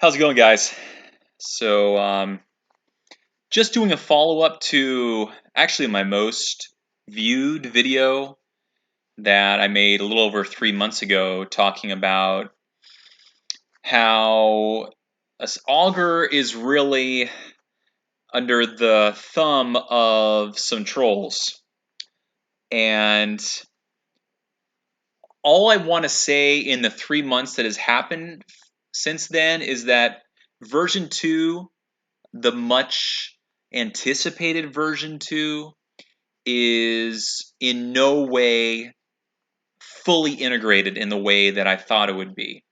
How's it going, guys? So, just doing a follow-up to actually my most viewed video that I made a little over 3 months ago, talking about how Augur is really under the thumb of some trolls. And all I want to say in the 3 months that has happened since then is that version 2, the much anticipated version 2, is in no way fully integrated in the way that I thought it would be.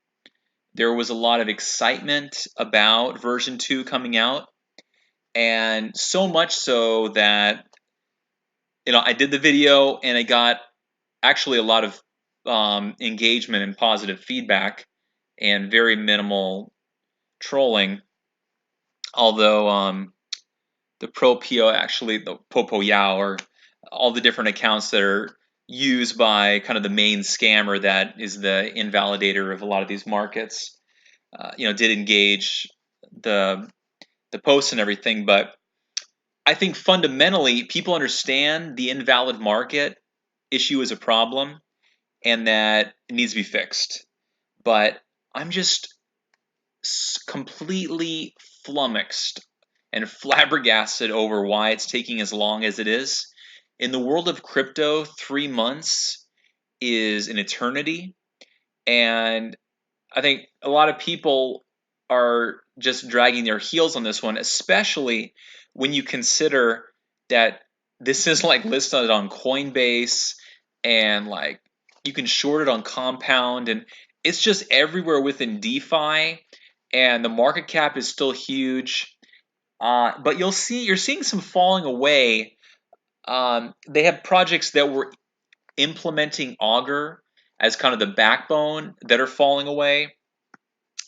There was a lot of excitement about version 2 coming out, and so much so that I did the video and I got actually a lot of engagement and positive feedback and very minimal trolling. Although the ProPO, actually the Popo Yao, or all the different accounts that are used by kind of the main scammer that is the invalidator of a lot of these markets, did engage the posts and everything. But I think fundamentally people understand the invalid market issue is a problem and that it needs to be fixed. But I'm just completely flummoxed and flabbergasted over why it's taking as long as it is. In the world of crypto, 3 months is an eternity. And I think a lot of people are just dragging their heels on this one, especially when you consider that this is like listed on Coinbase, and like you can short it on Compound, and it's just everywhere within DeFi, and the market cap is still huge. But you're seeing some falling away. They have projects that were implementing Augur as kind of the backbone that are falling away.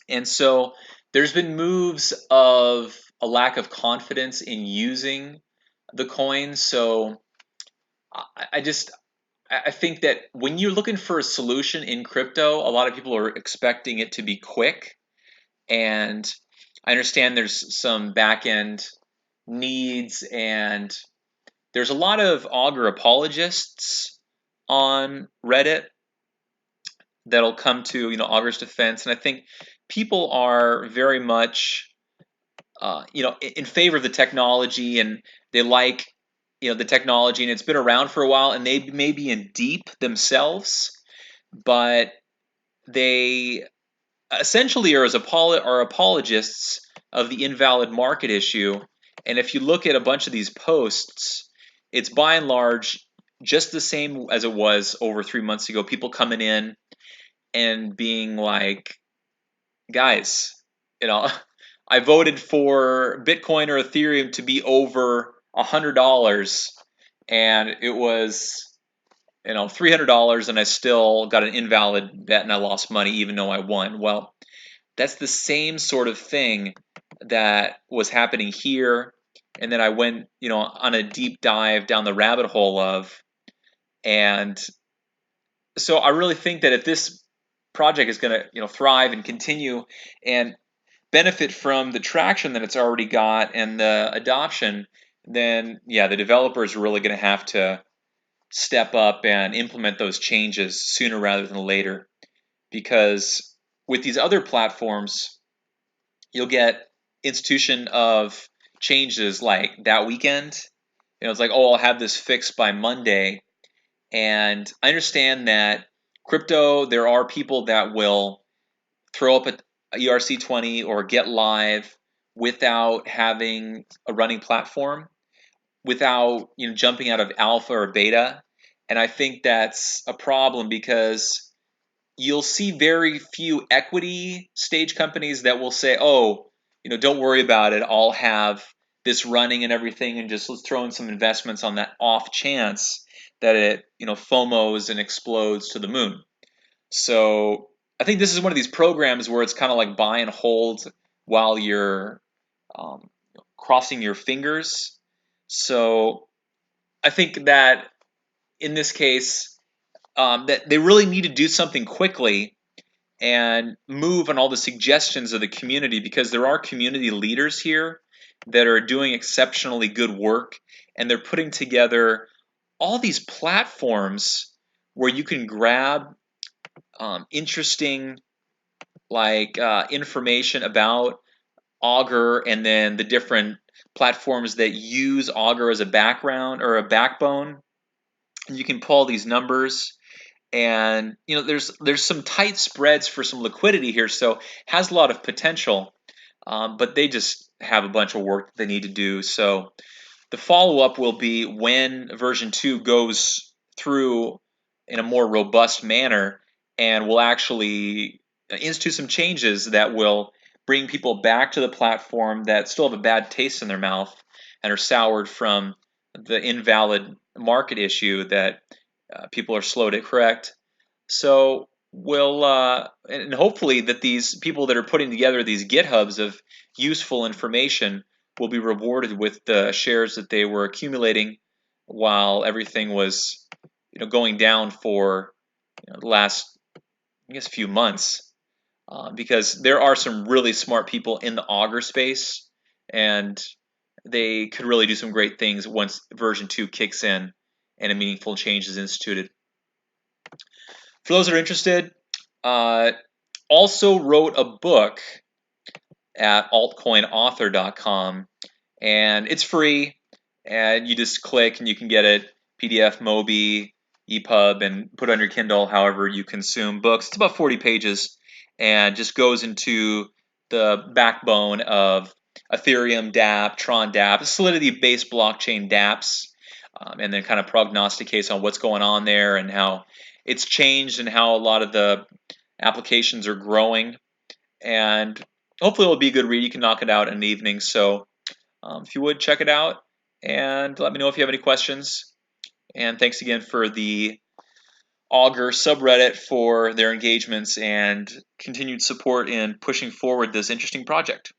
And so there's been moves of a lack of confidence in using the coin. So I just I think that when you're looking for a solution in crypto, a lot of people are expecting it to be quick. And I understand there's some back end needs, and there's a lot of Augur apologists on Reddit that'll come to Augur's defense, and I think people are very much in favor of the technology, and they like the technology, and it's been around for a while, and they may be in deep themselves, but they essentially are apologists of the invalid market issue. And if you look at a bunch of these posts, it's by and large just the same as it was over 3 months ago. People coming in and being like, guys, you know, I voted for Bitcoin or Ethereum to be over $100, and it was $300, and I still got an invalid bet and I lost money even though I won. Well, that's the same sort of thing that was happening here, and then I went on a deep dive down the rabbit hole of. And so I really think that if this project is going to thrive and continue and benefit from the traction that it's already got and the adoption, then yeah, the developers are really going to have to step up and implement those changes sooner rather than later. Because with these other platforms, you'll get institution of changes like that weekend. It's like, oh, I'll have this fixed by Monday. And I understand that crypto, there are people that will throw up a ERC20 or get live without having a running platform, without jumping out of alpha or beta. And I think that's a problem, because you'll see very few equity stage companies that will say, oh, don't worry about it, I'll have this running and everything, and just let's throw in some investments on that off chance that it FOMOs and explodes to the moon. So I think this is one of these programs where it's kind of like buy and hold while you're crossing your fingers. So I think that in this case, that they really need to do something quickly, and move on all the suggestions of the community, because there are community leaders here that are doing exceptionally good work, and they're putting together all these platforms where you can grab interesting information about Augur, and then the different platforms that use Augur as a background or a backbone. And you can pull these numbers, and there's some tight spreads for some liquidity here, so has a lot of potential. But they just have a bunch of work that they need to do. So the follow up will be when version 2 goes through in a more robust manner, and will actually institute some changes that will bring people back to the platform that still have a bad taste in their mouth and are soured from the invalid market issue that people are slow to correct. So we'll and hopefully that these people that are putting together these GitHubs of useful information will be rewarded with the shares that they were accumulating while everything was going down for the last, I guess, few months, because there are some really smart people in the Augur space, and they could really do some great things once version 2 kicks in and a meaningful change is instituted. For those that are interested, uh, also wrote a book at altcoinauthor.com, and it's free, and you just click and you can get it PDF, Mobi, EPUB, and put it on your Kindle however you consume books. It's about 40 pages and just goes into the backbone of Ethereum DApp, Tron DApp, Solidity-based blockchain DApps, and then kind of prognosticates on what's going on there and how it's changed and how a lot of the applications are growing. And hopefully it'll be a good read. You can knock it out in an evening. So if you would, check it out and let me know if you have any questions. And thanks again for the Augur subreddit for their engagements and continued support in pushing forward this interesting project.